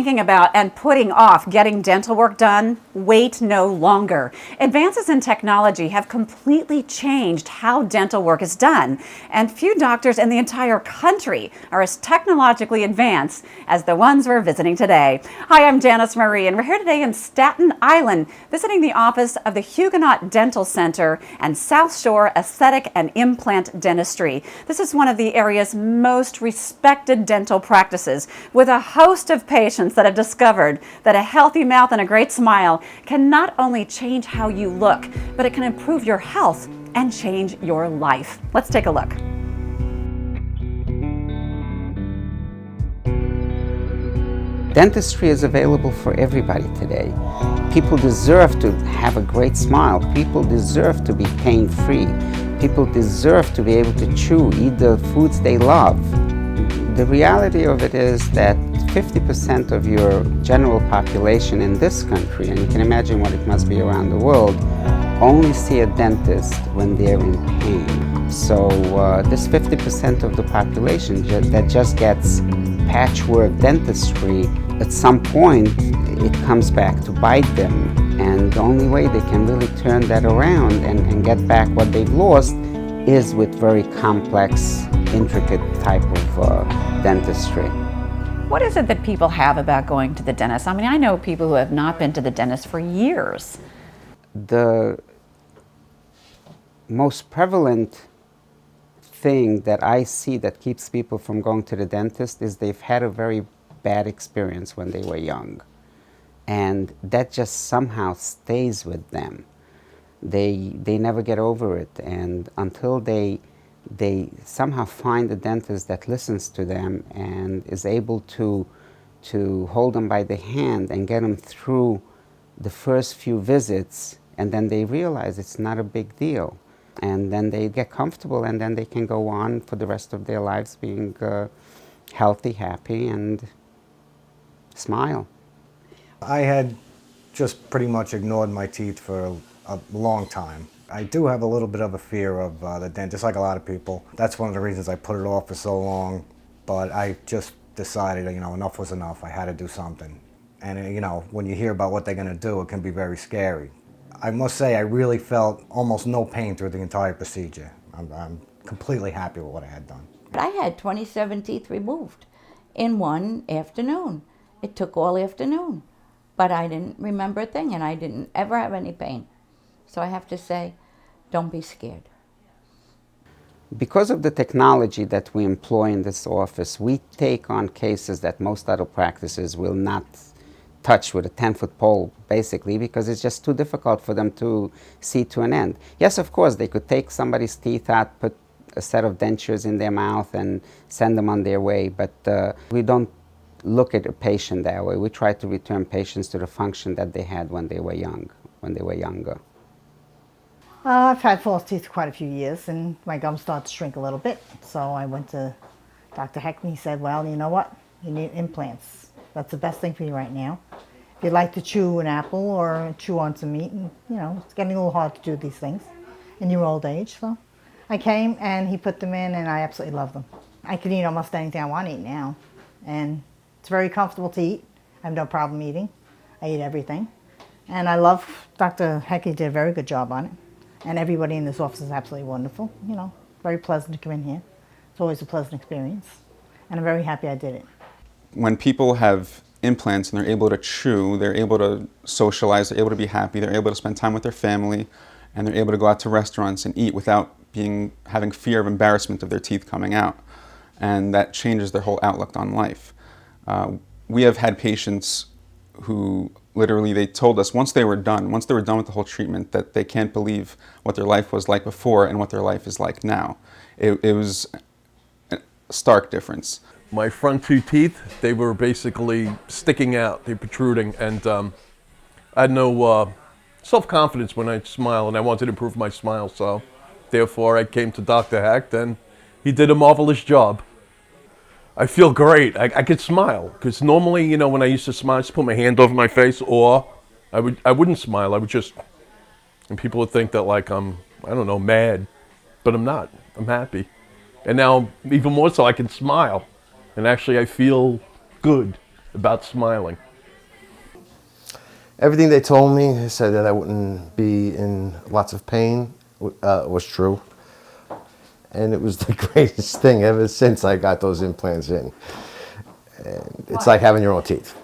thinking about and putting off getting dental work done? Wait no longer. Advances in technology have completely changed how dental work is done, and few doctors in the entire country are as technologically advanced as the ones we're visiting today. Hi, I'm Janice Marie, and we're here today in Staten Island, visiting the office of the Huguenot Dental Center and South Shore Aesthetic and Implant Dentistry. This is one of the area's most respected dental practices, with a host of patients that have discovered that a healthy mouth and a great smile can not only change how you look, but it can improve your health and change your life. Let's take a look. Dentistry is available for everybody today. People deserve to have a great smile. People deserve to be pain-free. People deserve to be able to chew, eat the foods they love. The reality of it is that 50% of your general population in this country, and you can imagine what it must be around the world, only see a dentist when they're in pain. So this 50% of the population that just gets patchwork dentistry, at some point it comes back to bite them. And the only way they can really turn that around and get back what they've lost is with very complex, intricate type of dentistry. What is it that people have about going to the dentist? I mean, I know people who have not been to the dentist for years. The most prevalent thing that I see that keeps people from going to the dentist is they've had a very bad experience when they were young. And that just somehow stays with them. They never get over it, and until they somehow find a dentist that listens to them and is able to hold them by the hand and get them through the first few visits, and then they realize it's not a big deal. And then they get comfortable, and then they can go on for the rest of their lives being healthy, happy, and smile. I had just pretty much ignored my teeth for a long time. I do have a little bit of a fear of the dentist, like a lot of people. That's one of the reasons I put it off for so long. But I just decided, enough was enough. I had to do something. And, when you hear about what they're going to do, it can be very scary. I must say, I really felt almost no pain through the entire procedure. I'm completely happy with what I had done. I had 27 teeth removed in one afternoon. It took all afternoon. But I didn't remember a thing, and I didn't ever have any pain. So I have to say, don't be scared. Because of the technology that we employ in this office, we take on cases that most other practices will not touch with a 10-foot pole, basically, because it's just too difficult for them to see to an end. Yes, of course, they could take somebody's teeth out, put a set of dentures in their mouth, and send them on their way, but we don't look at a patient that way. We try to return patients to the function that they had when they were younger. I've had false teeth quite a few years, and my gums start to shrink a little bit. So I went to Dr. Hecht, and he said, well, you know what? You need implants. That's the best thing for you right now. If you'd like to chew an apple or chew on some meat, and, it's getting a little hard to do these things in your old age. So I came, and he put them in, and I absolutely love them. I can eat almost anything I want to eat now, and it's very comfortable to eat. I have no problem eating. I eat everything. And I love Dr. Hecht. He did a very good job on it. And everybody in this office is absolutely wonderful. Very pleasant to come in here. It's always a pleasant experience. And I'm very happy I did it. When people have implants and they're able to chew, they're able to socialize, they're able to be happy, they're able to spend time with their family, and they're able to go out to restaurants and eat without having fear of embarrassment of their teeth coming out. And that changes their whole outlook on life. We have had patients who literally, they told us once they were done with the whole treatment, that they can't believe what their life was like before and what their life is like now. It was a stark difference. My front two teeth, they were basically sticking out, they protruding, and I had no self-confidence when I smile, and I wanted to improve my smile, so therefore I came to Dr. Hecht, and he did a marvelous job. I feel great. I could smile, because normally, when I used to smile, I just put my hand over my face, or I wouldn't smile. I would just, and people would think that like I'm, I don't know, mad, but I'm not. I'm happy. And now, even more so, I can smile, and actually I feel good. about smiling? Everything they told me, they said that I wouldn't be in lots of pain, was true. And it was the greatest thing ever since I got those implants in. And it's like having your own teeth.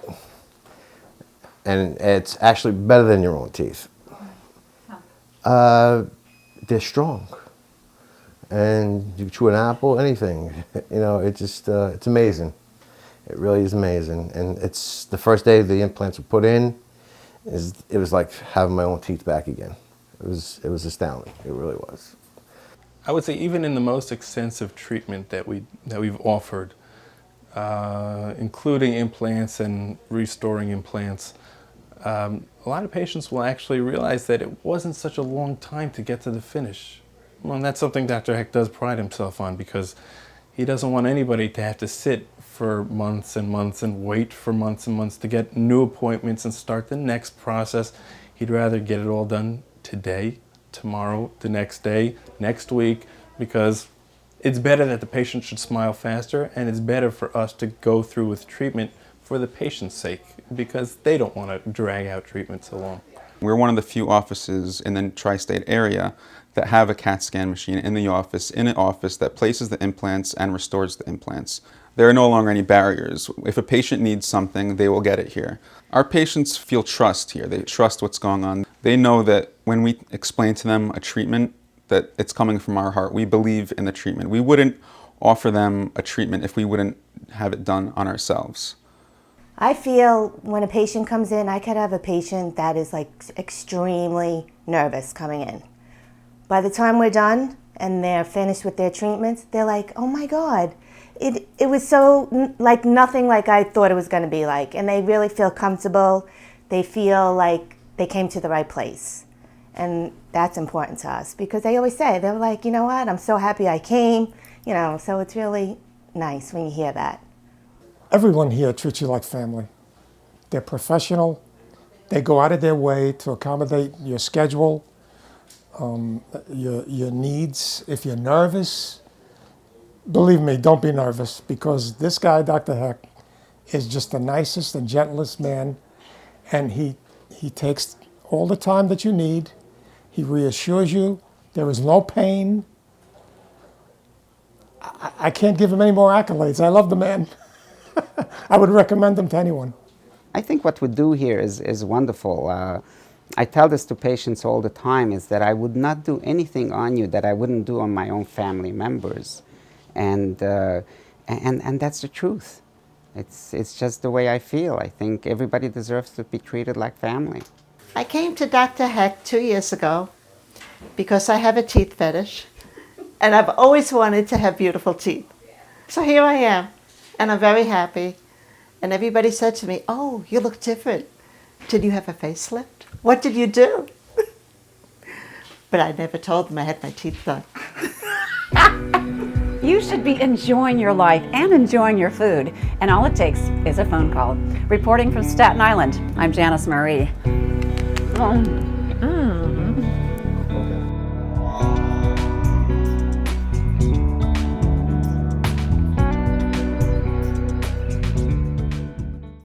And it's actually better than your own teeth. They're strong. And you chew an apple, anything. You know, it just, it's amazing. It really is amazing. And it's the first day the implants were put in, it was like having my own teeth back again. It was astounding. It really was. I would say even in the most extensive treatment that we've offered, including implants and restoring implants, a lot of patients will actually realize that it wasn't such a long time to get to the finish. Well, and that's something Dr. Hecht does pride himself on, because he doesn't want anybody to have to sit for months and months and wait for months and months to get new appointments and start the next process. He'd rather get it all done today, tomorrow, the next day, next week, because it's better that the patient should smile faster, and it's better for us to go through with treatment for the patient's sake, because they don't want to drag out treatment so long. We're one of the few offices in the tri-state area that have a CAT scan machine in an office that places the implants and restores the implants. There are no longer any barriers. If a patient needs something, they will get it here. Our patients feel trust here. They trust what's going on. They know that when we explain to them a treatment, that it's coming from our heart. We believe in the treatment. We wouldn't offer them a treatment if we wouldn't have it done on ourselves. I feel when a patient comes in, I could have a patient that is like extremely nervous coming in. By the time we're done and they're finished with their treatments, they're like, oh my God, it was so like nothing like I thought it was going to be like. And they really feel comfortable. They feel like they came to the right place. And that's important to us, because they always say, they're like, you know what, I'm so happy I came. You know, so it's really nice when you hear that. Everyone here treats you like family. They're professional. They go out of their way to accommodate your schedule, your needs. If you're nervous, believe me, don't be nervous, because this guy, Dr. Hecht, is just the nicest and gentlest man, and he takes all the time that you need. He reassures you there is no pain. I can't give him any more accolades. I love the man. I would recommend him to anyone. I think what we do here is wonderful. I tell this to patients all the time, is that I would not do anything on you that I wouldn't do on my own family members. And that's the truth. It's just the way I feel. I think everybody deserves to be treated like family. I came to Dr. Hecht 2 years ago because I have a teeth fetish, and I've always wanted to have beautiful teeth. So here I am, and I'm very happy. And everybody said to me, oh, you look different. Did you have a facelift? What did you do? But I never told them I had my teeth done. You should be enjoying your life and enjoying your food, and all it takes is a phone call. Reporting from Staten Island, I'm Janice Marie.